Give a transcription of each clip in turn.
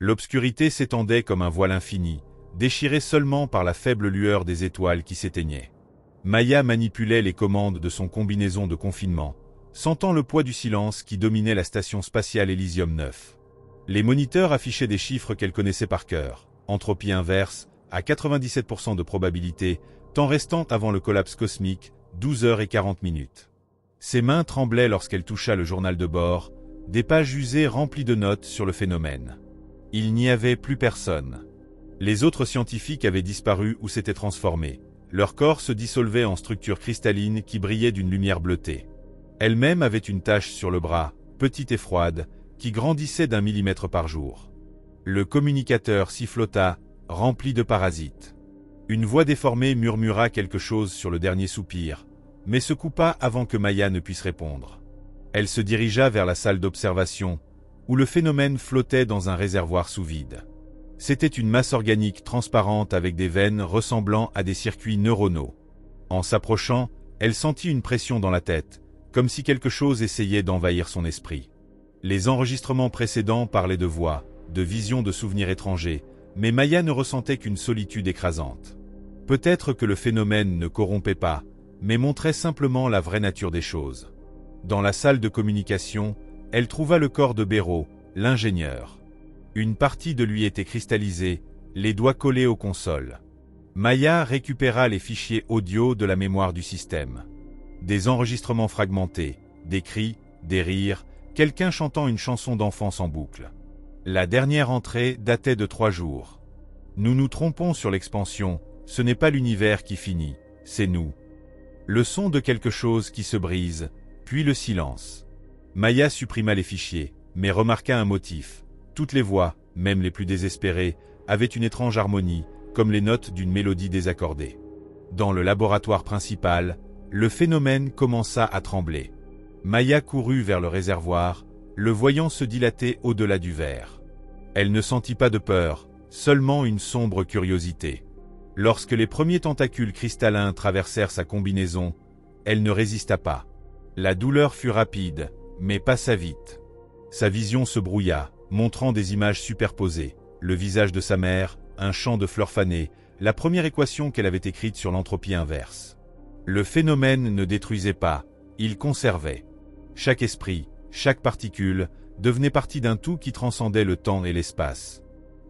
L'obscurité s'étendait comme un voile infini, déchiré seulement par la faible lueur des étoiles qui s'éteignaient. Maya manipulait les commandes de son combinaison de confinement, sentant le poids du silence qui dominait la station spatiale Elysium 9. Les moniteurs affichaient des chiffres qu'elle connaissait par cœur. Entropie inverse, à 97% de probabilité, temps restant avant le collapse cosmique, 12h40. Ses mains tremblaient lorsqu'elle toucha le journal de bord, des pages usées remplies de notes sur le phénomène. Il n'y avait plus personne. Les autres scientifiques avaient disparu ou s'étaient transformés. Leur corps se dissolvait en structures cristallines qui brillaient d'une lumière bleutée. Elle-même avait une tache sur le bras, petite et froide, qui grandissait d'1 millimètre par jour. Le communicateur sifflota, rempli de parasites. Une voix déformée murmura quelque chose sur le dernier soupir, mais se coupa avant que Maya ne puisse répondre. Elle se dirigea vers la salle d'observation, où le phénomène flottait dans un réservoir sous vide. C'était une masse organique transparente avec des veines ressemblant à des circuits neuronaux. En s'approchant, elle sentit une pression dans la tête, comme si quelque chose essayait d'envahir son esprit. Les enregistrements précédents parlaient de voix, de visions de souvenirs étrangers, mais Maya ne ressentait qu'une solitude écrasante. Peut-être que le phénomène ne corrompait pas, mais montrait simplement la vraie nature des choses. Dans la salle de communication, elle trouva le corps de Béraud, l'ingénieur. Une partie de lui était cristallisée, les doigts collés aux consoles. Maya récupéra les fichiers audio de la mémoire du système. Des enregistrements fragmentés, des cris, des rires, quelqu'un chantant une chanson d'enfance en boucle. La dernière entrée datait de 3 jours. Nous nous trompons sur l'expansion, ce n'est pas l'univers qui finit, c'est nous. Le son de quelque chose qui se brise, puis le silence. Maya supprima les fichiers, mais remarqua un motif. Toutes les voix, même les plus désespérées, avaient une étrange harmonie, comme les notes d'une mélodie désaccordée. Dans le laboratoire principal, le phénomène commença à trembler. Maya courut vers le réservoir, le voyant se dilater au-delà du verre. Elle ne sentit pas de peur, seulement une sombre curiosité. Lorsque les premiers tentacules cristallins traversèrent sa combinaison, elle ne résista pas. La douleur fut rapide, mais passa vite. Sa vision se brouilla, montrant des images superposées, le visage de sa mère, un champ de fleurs fanées, la première équation qu'elle avait écrite sur l'entropie inverse. Le phénomène ne détruisait pas, il conservait. Chaque esprit, chaque particule, devenait partie d'un tout qui transcendait le temps et l'espace.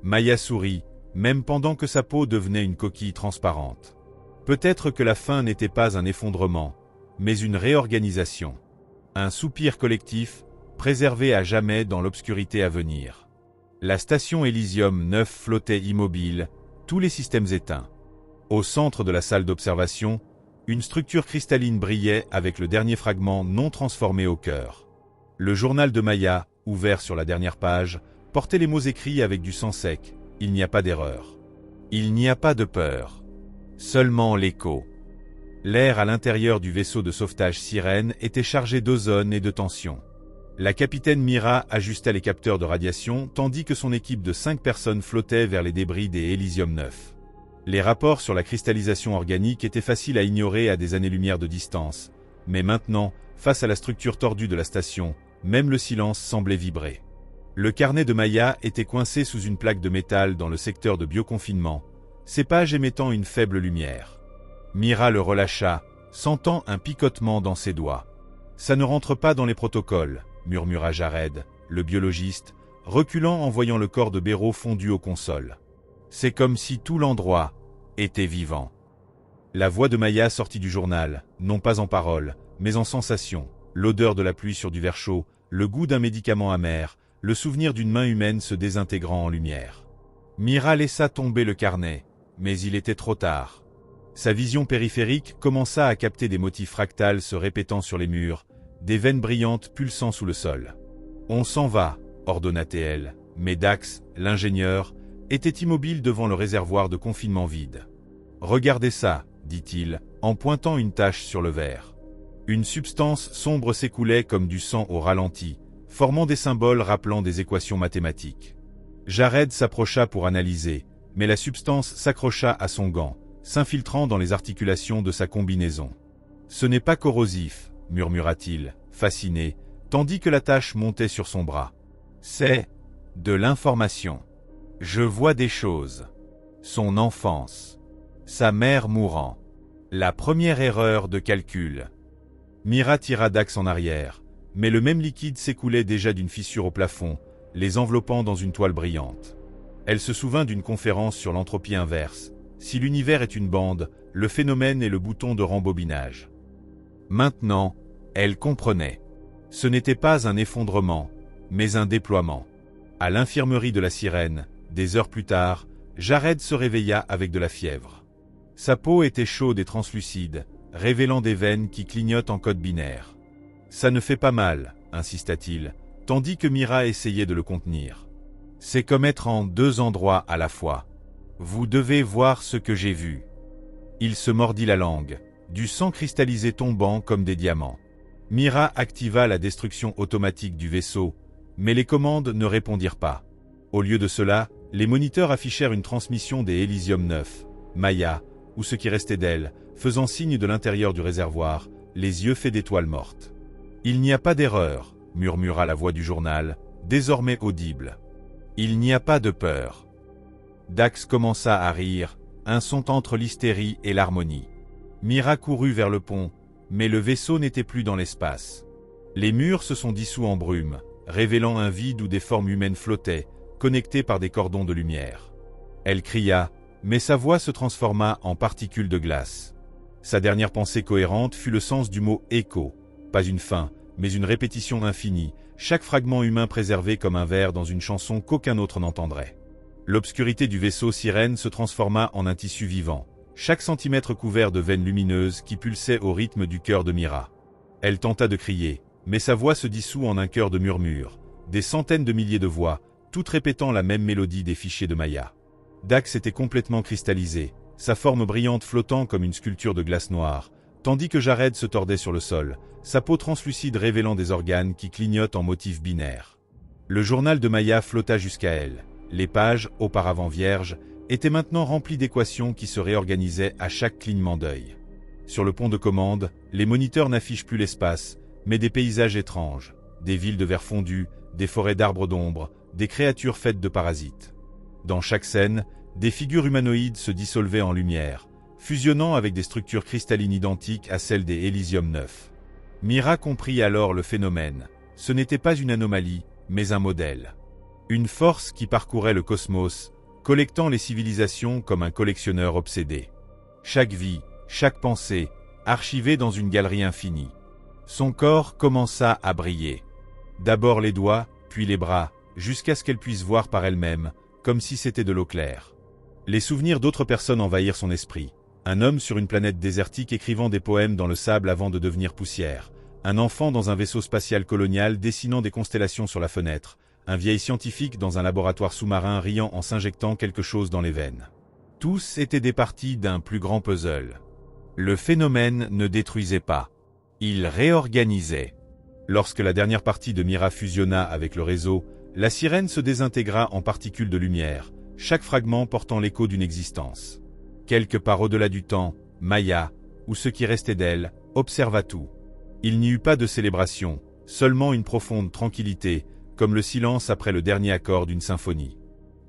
Maya sourit, même pendant que sa peau devenait une coquille transparente. Peut-être que la fin n'était pas un effondrement, mais une réorganisation. Un soupir collectif, préservé à jamais dans l'obscurité à venir. La station Elysium 9 flottait immobile, tous les systèmes éteints. Au centre de la salle d'observation, une structure cristalline brillait avec le dernier fragment non transformé au cœur. Le journal de Maya, ouvert sur la dernière page, portait les mots écrits avec du sang sec. Il n'y a pas d'erreur. Il n'y a pas de peur. Seulement l'écho. L'air à l'intérieur du vaisseau de sauvetage Sirène était chargé d'ozone et de tension. La capitaine Mira ajusta les capteurs de radiation tandis que son équipe de 5 personnes flottait vers les débris des Elysium 9. Les rapports sur la cristallisation organique étaient faciles à ignorer à des années-lumière de distance, mais maintenant, face à la structure tordue de la station, même le silence semblait vibrer. Le carnet de Maya était coincé sous une plaque de métal dans le secteur de bioconfinement, ses pages émettant une faible lumière. Mira le relâcha, sentant un picotement dans ses doigts. « Ça ne rentre pas dans les protocoles », murmura Jared, le biologiste, reculant en voyant le corps de Béraud fondu aux consoles. C'est comme si tout l'endroit était vivant. La voix de Maya sortit du journal, non pas en paroles, mais en sensations, l'odeur de la pluie sur du verre chaud, le goût d'un médicament amer, le souvenir d'une main humaine se désintégrant en lumière. Mira laissa tomber le carnet, mais il était trop tard. Sa vision périphérique commença à capter des motifs fractales se répétant sur les murs, des veines brillantes pulsant sous le sol. « On s'en va », ordonna-t-elle, mais Dax, l'ingénieur, était immobile devant le réservoir de confinement vide. « Regardez ça », dit-il, en pointant une tache sur le verre. Une substance sombre s'écoulait comme du sang au ralenti, formant des symboles rappelant des équations mathématiques. Jared s'approcha pour analyser, mais la substance s'accrocha à son gant, s'infiltrant dans les articulations de sa combinaison. « Ce n'est pas corrosif », murmura-t-il, fasciné, tandis que la tache montait sur son bras. « C'est de l'information. » Je vois des choses. Son enfance. Sa mère mourant. La première erreur de calcul. Mira tira Dax en arrière, mais le même liquide s'écoulait déjà d'une fissure au plafond, les enveloppant dans une toile brillante. Elle se souvint d'une conférence sur l'entropie inverse. Si l'univers est une bande, le phénomène est le bouton de rembobinage. Maintenant, elle comprenait. Ce n'était pas un effondrement, mais un déploiement. À l'infirmerie de la sirène, des heures plus tard, Jared se réveilla avec de la fièvre. Sa peau était chaude et translucide, révélant des veines qui clignotent en code binaire. « Ça ne fait pas mal », insista-t-il, tandis que Mira essayait de le contenir. « C'est comme être en deux endroits à la fois. Vous devez voir ce que j'ai vu. » Il se mordit la langue, du sang cristallisé tombant comme des diamants. Mira activa la destruction automatique du vaisseau, mais les commandes ne répondirent pas. Au lieu de cela, les moniteurs affichèrent une transmission des Elysium 9, Maya, ou ce qui restait d'elle, faisant signe de l'intérieur du réservoir, les yeux faits d'étoiles mortes. « Il n'y a pas d'erreur », murmura la voix du journal, désormais audible. « Il n'y a pas de peur. » Dax commença à rire, un son entre l'hystérie et l'harmonie. Mira courut vers le pont, mais le vaisseau n'était plus dans l'espace. Les murs se sont dissous en brume, révélant un vide où des formes humaines flottaient, connectées par des cordons de lumière. Elle cria, mais sa voix se transforma en particules de glace. Sa dernière pensée cohérente fut le sens du mot « écho », pas une fin, mais une répétition infinie, chaque fragment humain préservé comme un vers dans une chanson qu'aucun autre n'entendrait. L'obscurité du vaisseau sirène se transforma en un tissu vivant, chaque centimètre couvert de veines lumineuses qui pulsaient au rythme du cœur de Mira. Elle tenta de crier, mais sa voix se dissout en un chœur de murmures, des centaines de milliers de voix, toutes répétant la même mélodie des fichiers de Maya. Dax était complètement cristallisé, sa forme brillante flottant comme une sculpture de glace noire, tandis que Jared se tordait sur le sol, sa peau translucide révélant des organes qui clignotent en motifs binaires. Le journal de Maya flotta jusqu'à elle. Les pages, auparavant vierges, étaient maintenant remplies d'équations qui se réorganisaient à chaque clignement d'œil. Sur le pont de commande, les moniteurs n'affichent plus l'espace, mais des paysages étranges, des villes de verre fondu, des forêts d'arbres d'ombre, des créatures faites de parasites. Dans chaque scène, des figures humanoïdes se dissolvaient en lumière, fusionnant avec des structures cristallines identiques à celles des Elysium 9. Mira comprit alors le phénomène. Ce n'était pas une anomalie, mais un modèle. Une force qui parcourait le cosmos, collectant les civilisations comme un collectionneur obsédé. Chaque vie, chaque pensée, archivée dans une galerie infinie. Son corps commença à briller. D'abord les doigts, puis les bras, jusqu'à ce qu'elle puisse voir par elle-même, comme si c'était de l'eau claire. Les souvenirs d'autres personnes envahirent son esprit. Un homme sur une planète désertique écrivant des poèmes dans le sable avant de devenir poussière. Un enfant dans un vaisseau spatial colonial dessinant des constellations sur la fenêtre. Un vieil scientifique dans un laboratoire sous-marin riant en s'injectant quelque chose dans les veines. Tous étaient des parties d'un plus grand puzzle. Le phénomène ne détruisait pas. Il réorganisait. Lorsque la dernière partie de Mira fusionna avec le réseau, la sirène se désintégra en particules de lumière, chaque fragment portant l'écho d'une existence. Quelque part au-delà du temps, Maya, ou ce qui restait d'elle, observa tout. Il n'y eut pas de célébration, seulement une profonde tranquillité, comme le silence après le dernier accord d'une symphonie.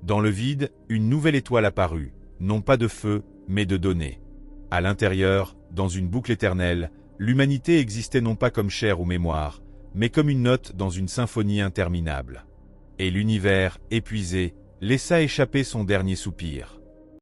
Dans le vide, une nouvelle étoile apparut, non pas de feu, mais de données. À l'intérieur, dans une boucle éternelle, l'humanité existait non pas comme chair ou mémoire, mais comme une note dans une symphonie interminable. Et l'univers, épuisé, laissa échapper son dernier soupir.